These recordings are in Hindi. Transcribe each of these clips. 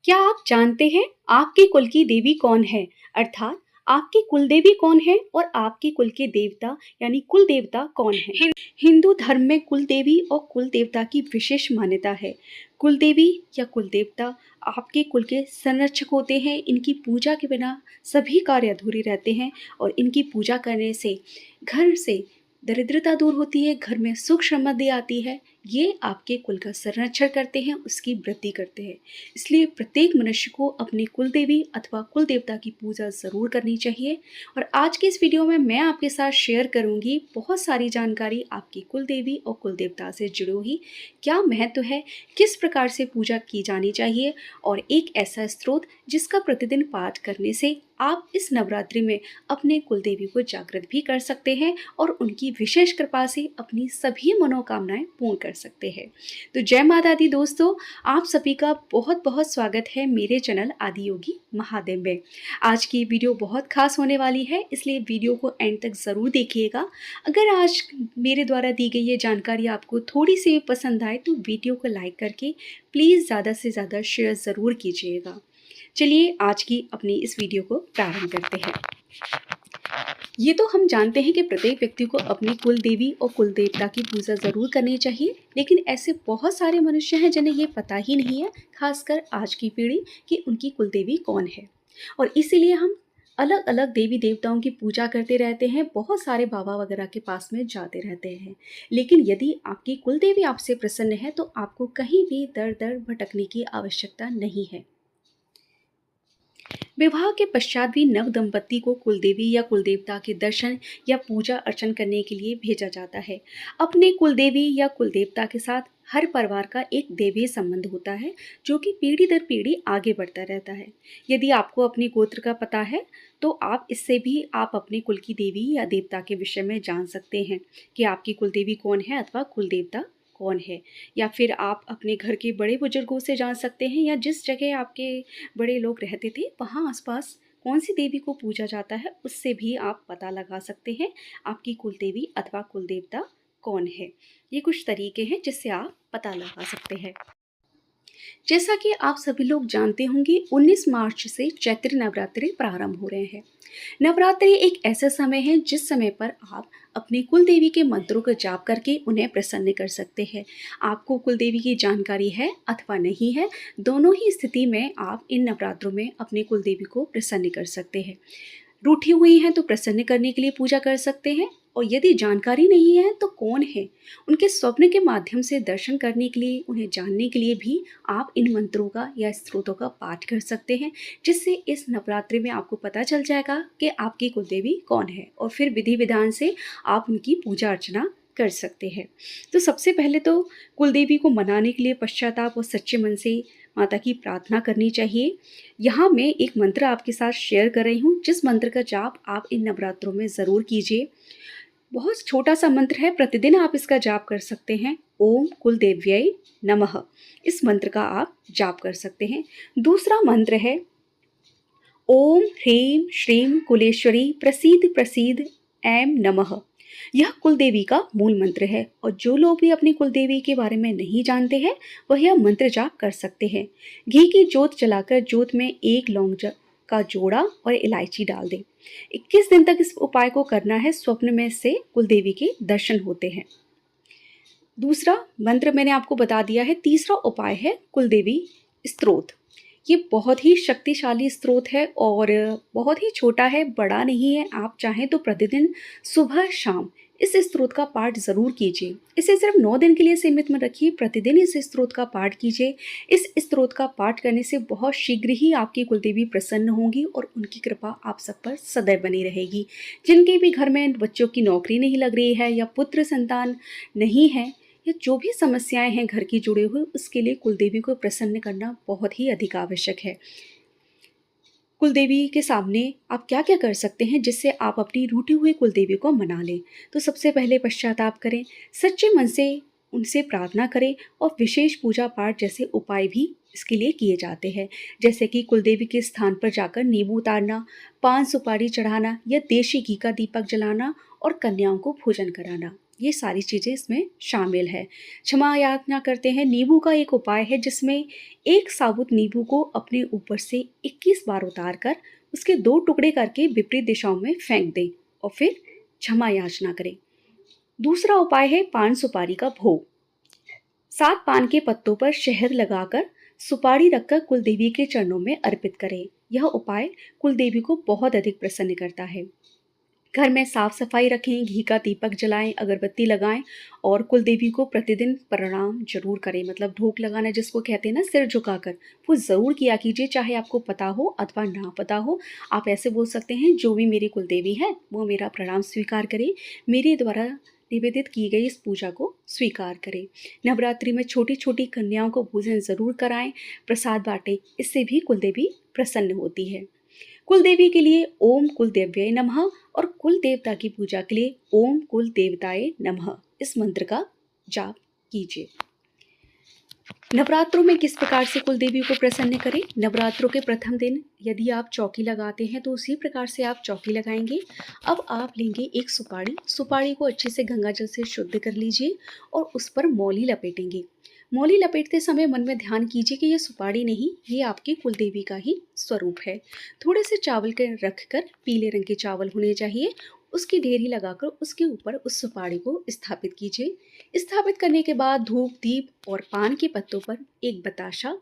क्या आप जानते हैं आपके कुल की देवी कौन है? अर्थात आपकी कुल देवी कौन है और आपके कुल के देवता यानी कुल देवता कौन है? हिंदू धर्म में कुल देवी और कुल देवता की विशेष मान्यता है। कुल देवी या कुल देवता आपके कुल के संरक्षक होते हैं। इनकी पूजा के बिना सभी कार्य अधूरे रहते हैं और इनकी पूजा करने से घर से दरिद्रता दूर होती है, घर में सुख समृद्धि आती है। ये आपके कुल का संरक्षण करते हैं, उसकी वृद्धि करते हैं। इसलिए प्रत्येक मनुष्य को अपने कुल देवी अथवा कुल देवता की पूजा ज़रूर करनी चाहिए। और आज के इस वीडियो में मैं आपके साथ शेयर करूंगी बहुत सारी जानकारी आपकी कुल देवी और कुल देवता से जुड़ी हुई, क्या महत्व है, किस प्रकार से पूजा की जानी चाहिए और एक ऐसा स्रोत जिसका प्रतिदिन पाठ करने से आप इस नवरात्रि में अपने कुल देवी को जागृत भी कर सकते हैं और उनकी विशेष कृपा से अपनी सभी मनोकामनाएं पूर्ण कर सकते हैं। तो जय माता दी दोस्तों, आप सभी का बहुत बहुत स्वागत है मेरे चैनल आदियोगी महादेव में। आज की वीडियो बहुत खास होने वाली है, इसलिए वीडियो को एंड तक ज़रूर देखिएगा। अगर आज मेरे द्वारा दी गई ये जानकारी आपको थोड़ी सी भी पसंद आए तो वीडियो को लाइक करके प्लीज़ ज़्यादा से ज़्यादा शेयर ज़रूर कीजिएगा। चलिए आज की अपनी इस वीडियो को प्रारंभ करते हैं। ये तो हम जानते हैं कि प्रत्येक व्यक्ति को अपनी कुल देवी और कुल देवता की पूजा ज़रूर करनी चाहिए, लेकिन ऐसे बहुत सारे मनुष्य हैं जिन्हें ये पता ही नहीं है, खासकर आज की पीढ़ी, कि उनकी कुल देवी कौन है। और इसीलिए हम अलग अलग देवी देवताओं की पूजा करते रहते हैं, बहुत सारे बाबा वगैरह के पास में जाते रहते हैं। लेकिन यदि आपकी कुल देवी आपसे प्रसन्न है तो आपको कहीं भी दर दर भटकने की आवश्यकता नहीं है। विवाह के पश्चात भी नव दंपति को कुलदेवी या कुलदेवता के दर्शन या पूजा अर्चन करने के लिए भेजा जाता है। अपने कुलदेवी या कुलदेवता के साथ हर परिवार का एक देवीय संबंध होता है, जो कि पीढ़ी दर पीढ़ी आगे बढ़ता रहता है। यदि आपको अपने गोत्र का पता है तो आप इससे भी आप अपने कुल की देवी या देवता के विषय में जान सकते हैं कि आपकी कुलदेवी कौन है अथवा कुलदेवता कौन है। या फिर आप अपने घर के बड़े बुजुर्गों से जान सकते हैं, या जिस जगह आपके बड़े लोग रहते थे वहाँ आसपास कौन सी देवी को पूजा जाता है उससे भी आप पता लगा सकते हैं आपकी कुल देवी अथवा कुल देवता कौन है। ये कुछ तरीके हैं जिससे आप पता लगा सकते हैं। जैसा कि आप सभी लोग जानते होंगे, 19 मार्च से चैत्र नवरात्रि प्रारंभ हो रहे हैं। नवरात्रि एक ऐसा समय है जिस समय पर आप अपनी कुल देवी के मंत्रों का जाप करके उन्हें प्रसन्न कर सकते हैं। आपको कुल देवी की जानकारी है अथवा नहीं है, दोनों ही स्थिति में आप इन नवरात्रों में अपनी कुल देवी को प्रसन्न कर सकते हैं। रूठी हुई हैं तो प्रसन्न करने के लिए पूजा कर सकते हैं, और यदि जानकारी नहीं है तो कौन है, उनके स्वप्न के माध्यम से दर्शन करने के लिए, उन्हें जानने के लिए भी आप इन मंत्रों का या स्त्रोतों का पाठ कर सकते हैं, जिससे इस नवरात्रि में आपको पता चल जाएगा कि आपकी कुलदेवी कौन है और फिर विधि विधान से आप उनकी पूजा अर्चना कर सकते हैं। तो सबसे पहले तो कुलदेवी को मनाने के लिए पश्चाताप और सच्चे मन से माता की प्रार्थना करनी चाहिए। यहाँ मैं एक मंत्र आपके साथ शेयर कर रही हूँ, जिस मंत्र का जाप आप इन नवरात्रों में ज़रूर कीजिए। बहुत छोटा सा मंत्र है, प्रतिदिन आप इसका जाप कर सकते हैं। ओम कुलदेव्यै नमः, इस मंत्र का आप जाप कर सकते हैं। दूसरा मंत्र है ओम ह्रीं श्रीं कुलेश्वरी प्रसीद प्रसीद ऐं नमः। यह कुलदेवी का मूल मंत्र है, और जो लोग भी अपनी कुलदेवी के बारे में नहीं जानते हैं वह यह मंत्र जाप कर सकते हैं। घी की जोत जलाकर जोत में एक लौंग का जोड़ा और इलायची डाल दें। 21 दिन तक इस उपाय को करना है, स्वप्न में से कुलदेवी के दर्शन होते हैं। दूसरा मंत्र मैंने आपको बता दिया है। तीसरा उपाय है कुलदेवी स्तोत्र। ये बहुत ही शक्तिशाली स्रोत है और बहुत ही छोटा है, बड़ा नहीं है। आप चाहें तो प्रतिदिन सुबह शाम इस स्रोत का पाठ ज़रूर कीजिए। इसे सिर्फ 9 दिन के लिए सीमित मत रखिए, प्रतिदिन इस स्रोत का पाठ कीजिए। इस स्रोत का पाठ करने से बहुत शीघ्र ही आपकी कुलदेवी प्रसन्न होंगी और उनकी कृपा आप सब पर सदैव बनी रहेगी। जिनके भी घर में बच्चों की नौकरी नहीं लग रही है या पुत्र संतान नहीं है, या जो भी समस्याएं हैं घर की जुड़े हुए, उसके लिए कुलदेवी को प्रसन्न करना बहुत ही अधिक आवश्यक है। कुलदेवी के सामने आप क्या क्या कर सकते हैं जिससे आप अपनी रूठी हुई कुलदेवी को मना लें। तो सबसे पहले पश्चाताप करें, सच्चे मन से उनसे प्रार्थना करें, और विशेष पूजा पाठ जैसे उपाय भी इसके लिए किए जाते हैं, जैसे कि कुलदेवी के स्थान पर जाकर नींबू उतारना, पान सुपारी चढ़ाना, या देशी घी का दीपक जलाना और कन्याओं को भोजन कराना। ये सारी चीज़ें इसमें शामिल है। क्षमा याचना करते हैं, नींबू का एक उपाय है जिसमें एक साबुत नींबू को अपने ऊपर से 21 बार उतार कर उसके 2 टुकड़े करके विपरीत दिशाओं में फेंक दें और फिर क्षमा याचना करें। दूसरा उपाय है पान सुपारी का भोग। 7 पान के पत्तों पर शहद लगाकर सुपारी रखकर कुलदेवी के चरणों में अर्पित करें। यह उपाय कुलदेवी को बहुत अधिक प्रसन्न करता है। घर में साफ सफाई रखें, घी का दीपक जलाएं, अगरबत्ती लगाएं और कुलदेवी को प्रतिदिन प्रणाम जरूर करें। मतलब ढोक लगाना जिसको कहते हैं ना, सिर झुकाकर, वो ज़रूर किया कीजिए, चाहे आपको पता हो अथवा ना पता हो। आप ऐसे बोल सकते हैं, जो भी मेरी कुलदेवी है वो मेरा प्रणाम स्वीकार करे, मेरे द्वारा निवेदित की गई इस पूजा को स्वीकार करें। नवरात्रि में छोटी छोटी कन्याओं को भोजन ज़रूर कराएं, प्रसाद बांटें, इससे भी कुलदेवी प्रसन्न होती है। कुलदेवी के लिए ओम कुलदेव्याय नमः और कुल देवता की पूजा के लिए ओम कुल देवताय नमः इस मंत्र का जाप कीजिए। नवरात्रों में किस प्रकार से कुलदेवी को प्रसन्न करें? नवरात्रों के प्रथम दिन यदि आप चौकी लगाते हैं तो उसी प्रकार से आप चौकी लगाएंगे। अब आप लेंगे एक सुपारी को अच्छे से गंगा जल से शुद्ध कर लीजिए और उस पर मौली लपेटेंगे। मौली लपेटते समय मन में ध्यान कीजिए कि यह सुपारी नहीं, ये आपकी कुलदेवी का ही स्वरूप है। थोड़े से चावल के रखकर, पीले रंग के चावल होने चाहिए, उसकी ढेरी लगाकर उसके ऊपर उस सुपारी को स्थापित कीजिए। स्थापित करने के बाद धूप, दीप और पान के पत्तों पर एक बताशा,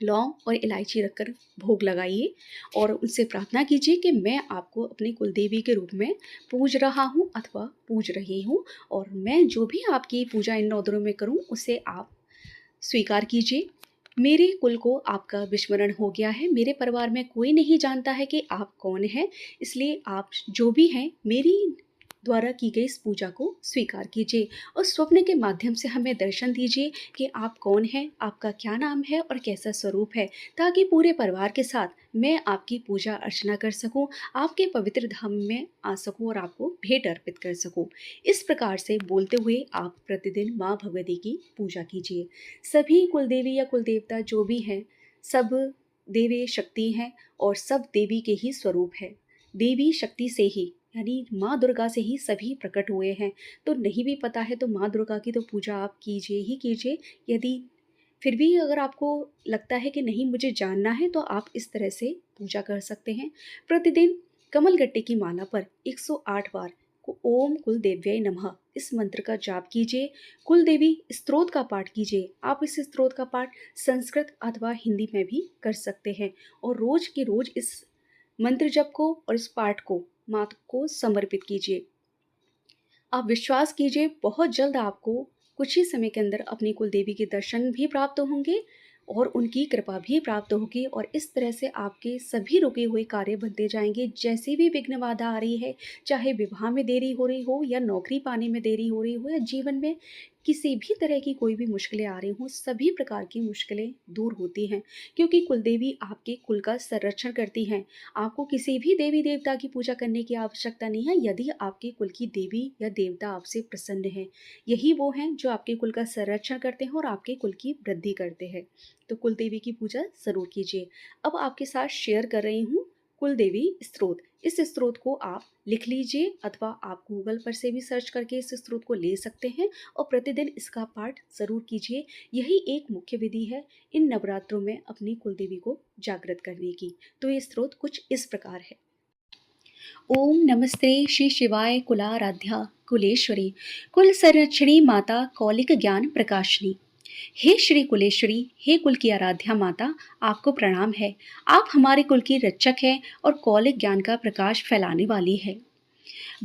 लौंग और इलायची रखकर भोग लगाइए और उनसे प्रार्थना कीजिए कि मैं आपको अपनी कुलदेवी के रूप में पूज रहा हूँ अथवा पूज रही हूँ और मैं जो भी आपकी पूजा इन 9 दिनों में करूँ उसे आप स्वीकार कीजिए। मेरे कुल को आपका विस्मरण हो गया है, मेरे परिवार में कोई नहीं जानता है कि आप कौन हैं, इसलिए आप जो भी हैं मेरी द्वारा की गई इस पूजा को स्वीकार कीजिए और स्वप्न के माध्यम से हमें दर्शन दीजिए कि आप कौन हैं, आपका क्या नाम है और कैसा स्वरूप है, ताकि पूरे परिवार के साथ मैं आपकी पूजा अर्चना कर सकूं, आपके पवित्र धाम में आ सकूं और आपको भेंट अर्पित कर सकूं। इस प्रकार से बोलते हुए आप प्रतिदिन माँ भगवती की पूजा कीजिए। सभी कुलदेवी या कुलदेवता जो भी हैं, सब देवी शक्ति हैं और सब देवी के ही स्वरूप है। देवी शक्ति से ही, यानी माँ दुर्गा से ही सभी प्रकट हुए हैं। तो नहीं भी पता है तो माँ दुर्गा की तो पूजा आप कीजिए ही कीजिए। यदि फिर भी अगर आपको लगता है कि नहीं मुझे जानना है, तो आप इस तरह से पूजा कर सकते हैं। प्रतिदिन कमलगट्टे की माला पर 108 बार को ओम कुल देव्याय नमः इस मंत्र का जाप कीजिए। कुल देवी स्तोत्र का पाठ कीजिए। आप इस स्तोत्र का पाठ संस्कृत अथवा हिंदी में भी कर सकते हैं और रोज के रोज इस मंत्र जप को और इस पाठ को माता को समर्पित कीजिए। आप विश्वास कीजिए, बहुत जल्द आपको कुछ ही समय के अंदर अपनी कुलदेवी के दर्शन भी प्राप्त होंगे और उनकी कृपा भी प्राप्त होगी और इस तरह से आपके सभी रुके हुए कार्य बनते जाएंगे। जैसे भी विघ्न बाधा आ रही है, चाहे विवाह में देरी हो रही हो या नौकरी पाने में देरी हो रही हो या जीवन में किसी भी तरह की कोई भी मुश्किलें आ रही हों, सभी प्रकार की मुश्किलें दूर होती हैं, क्योंकि कुलदेवी आपके कुल का संरक्षण करती हैं। आपको किसी भी देवी देवता की पूजा करने की आवश्यकता नहीं है यदि आपके कुल की देवी या देवता आपसे प्रसन्न है। यही वो हैं जो आपके कुल का संरक्षण करते हैं और आपके कुल की वृद्धि करते हैं। तो कुल देवी की पूजा जरूर कीजिए। अब आपके साथ शेयर कर रही हूँ कुल देवी स्तोत्र। इस स्तोत्र को आप लिख लीजिए अथवा आप गूगल पर से भी सर्च करके इस स्तोत्र को ले सकते हैं और प्रतिदिन इसका पाठ जरूर कीजिए। यही एक मुख्य विधि है इन नवरात्रों में अपनी कुलदेवी को जागृत करने की। तो ये स्तोत्र कुछ इस प्रकार है। ओम नमस्ते श्री शिवाय कुलाराध्या कुलेश्वरी कुल संरक्षणी माता कौलिक ज्ञान प्रकाशनी। हे श्री कुलेश्वरी, हे कुल की आराध्या माता, आपको प्रणाम है। आप हमारे कुल की रक्षक हैं और कौलिक ज्ञान का प्रकाश फैलाने वाली है।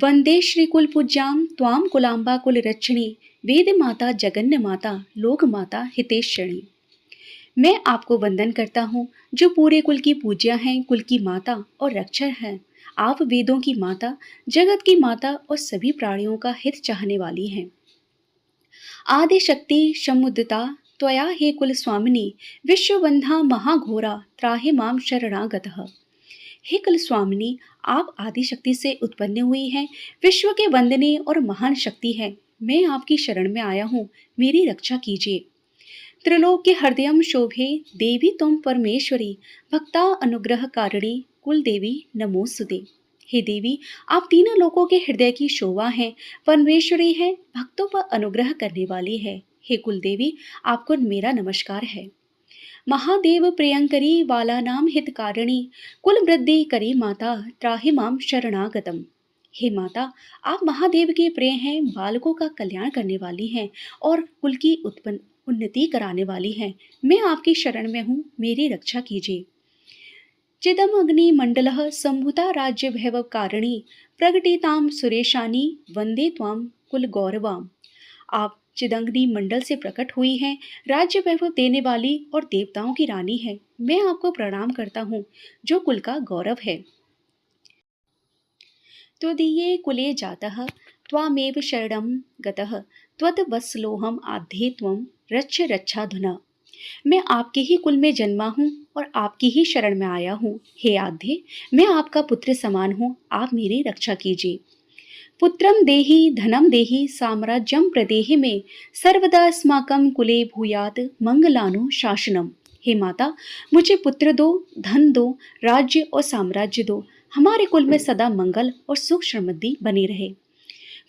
वंदे श्री कुल पूज्याम त्वाम कुलाम्बा कुल रक्षणी वेद माता जगन्य माता लोक माता हितेश्वरी। मैं आपको वंदन करता हूँ जो पूरे कुल की पूज्या हैं, कुल की माता और रक्षक हैं। आप वेदों की माता, जगत की माता और सभी प्राणियों का हित चाहने वाली हैं। आदि शक्ति समुदिता त्वया हे कुल स्वामिनी विश्वबंधा महाघोरा त्राहि माम शरणागतः। हे कुल स्वामिनी, आप आदि शक्ति से उत्पन्न हुई हैं, विश्व के वंदनीय और महान शक्ति है। मैं आपकी शरण में आया हूँ, मेरी रक्षा कीजिए। त्रिलोक्य हृदयम शोभे देवी तुम परमेश्वरी भक्ता अनुग्रह कारिणी कुल देवी नमोस्तुते। हे देवी, आप तीनों लोगों के हृदय की शोभा हैं, परमेश्वरी है, भक्तों पर अनुग्रह करने वाली है। हे कुलदेवी, आपको मेरा नमस्कार है। महादेव प्रियंकरी वाला नाम हितकारिणी, कुल वृद्धि करी माता, त्राहि माम शरणागतम। हे माता, आप महादेव के प्रिय हैं, बालकों का कल्याण करने वाली हैं और कुल की उत्पन्न उन्नति कराने वाली हैं। मैं आपकी शरण में हूँ, मेरी रक्षा कीजिए। चिदम अग्नि मंडल संभुता राज्य भैव कारिणी, प्रगटिताम सुरेशानी, वंदे त्वाम कुल गौरवाम। आप चिदंगनी मंडल से प्रकट हुई हैं, राज्य वैभव देने वाली और देवताओं की रानी है। मैं आपको प्रणाम करता हूँ, जो कुल का गौरव है। त्वदीये कुले जातः त्वामेव शरणं गतः, त्वद्वत्सलोऽहम् आध्ये त्वं रक्ष रक्षाधुना। मैं आपके ही कुल में जन्मा हूँ और आपकी ही शरण में आया हूँ। हे आध्ये, मैं आपका पुत्र समान हूँ, आप मेरी रक्षा कीजिए। पुत्रम देहि धनम देहि साम्राज्यम प्रदेहि में, सर्वदा अस्माकं कुले भूयात मंगलानु शासनम। हे माता, मुझे पुत्र दो, धन दो, राज्य और साम्राज्य दो। हमारे कुल में सदा मंगल और सुख समृद्धि बनी रहे।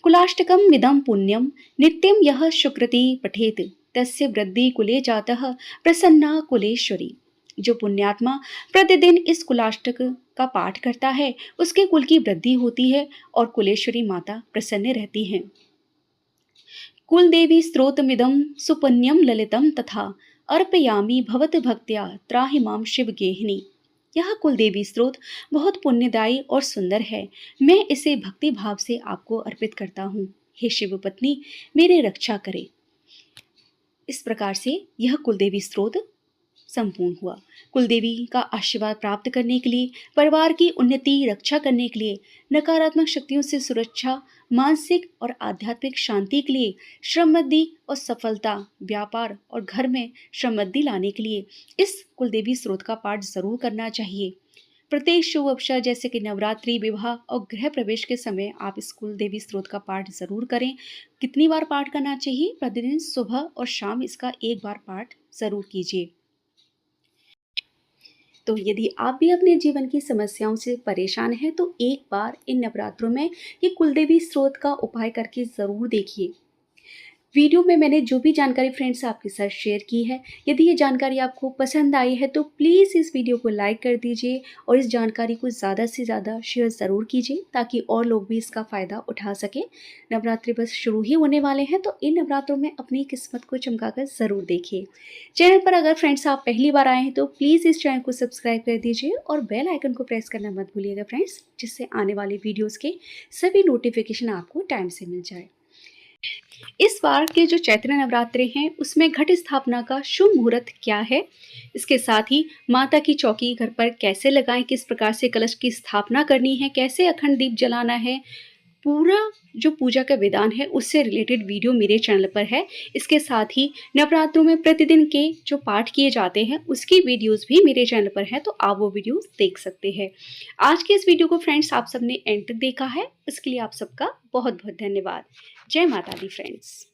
कुलाष्टकम मिदम पुण्यम, नित्यम यह सुकृति पठेत, तस्य वृद्धि कुले जातः प्रसन्ना कुलेश्वरी। जो पुण्यात्मा प्रतिदिन इस कुलाष्टक का पाठ करता है, उसके कुल की वृद्धि होती है और कुलेश्वरी माता प्रसन्न रहती हैं। कुलदेवी स्त्रोतमिदं सुपुण्यम ललितम तथा, अर्पयामि भवत भक्त्या त्राहि माम शिव गेहिनी। यह कुलदेवी स्त्रोत बहुत पुण्यदायी और सुंदर है। मैं इसे भक्ति भाव से आपको अर्पित करता हूँ। हे शिव पत्नी, मेरी रक्षा करें। इस प्रकार से यह कुलदेवी स्त्रोत संपूर्ण हुआ। कुलदेवी का आशीर्वाद प्राप्त करने के लिए, परिवार की उन्नति रक्षा करने के लिए, नकारात्मक शक्तियों से सुरक्षा, मानसिक और आध्यात्मिक शांति के लिए, समृद्धि और सफलता, व्यापार और घर में समृद्धि लाने के लिए इस कुलदेवी स्त्रोत का पाठ जरूर करना चाहिए। प्रत्येक शुभ अवसर जैसे कि नवरात्रि, विवाह और गृह प्रवेश के समय आप इस कुलदेवी स्त्रोत का पाठ जरूर करें। कितनी बार पाठ करना चाहिए? प्रतिदिन सुबह और शाम इसका एक बार पाठ जरूर कीजिए। तो यदि आप भी अपने जीवन की समस्याओं से परेशान हैं तो एक बार इन नवरात्रों में ये कुलदेवी स्त्रोत का उपाय करके ज़रूर देखिए। वीडियो में मैंने जो भी जानकारी फ्रेंड्स आपके साथ शेयर की है, यदि ये जानकारी आपको पसंद आई है तो प्लीज़ इस वीडियो को लाइक कर दीजिए और इस जानकारी को ज़्यादा से ज़्यादा शेयर ज़रूर कीजिए ताकि और लोग भी इसका फ़ायदा उठा सकें। नवरात्रि बस शुरू ही होने वाले हैं तो इन नवरात्रों में अपनी किस्मत को चमकाकर ज़रूर देखिए। चैनल पर अगर फ्रेंड्स आप पहली बार आए हैं तो प्लीज़ इस चैनल को सब्सक्राइब कर दीजिए और बेल आइकन को प्रेस करना मत भूलिएगा फ्रेंड्स, जिससे आने वाले वीडियोज़ के सभी नोटिफिकेशन आपको टाइम से मिल जाए। इस बार के जो चैत्र नवरात्रे हैं उसमें घट स्थापना का शुभ मुहूर्त क्या है, इसके साथ ही माता की चौकी घर पर कैसे लगाएं, किस प्रकार से कलश की स्थापना करनी है, कैसे अखंड दीप जलाना है, पूरा जो पूजा का विधान है उससे रिलेटेड वीडियो मेरे चैनल पर है। इसके साथ ही नवरात्रों में प्रतिदिन के जो पाठ किए जाते हैं उसकी वीडियोस भी मेरे चैनल पर है, तो आप वो वीडियोस देख सकते हैं। आज के इस वीडियो को फ्रेंड्स आप सबने एंड तक देखा है, इसके लिए आप सबका बहुत बहुत धन्यवाद। जय माता दी फ्रेंड्स।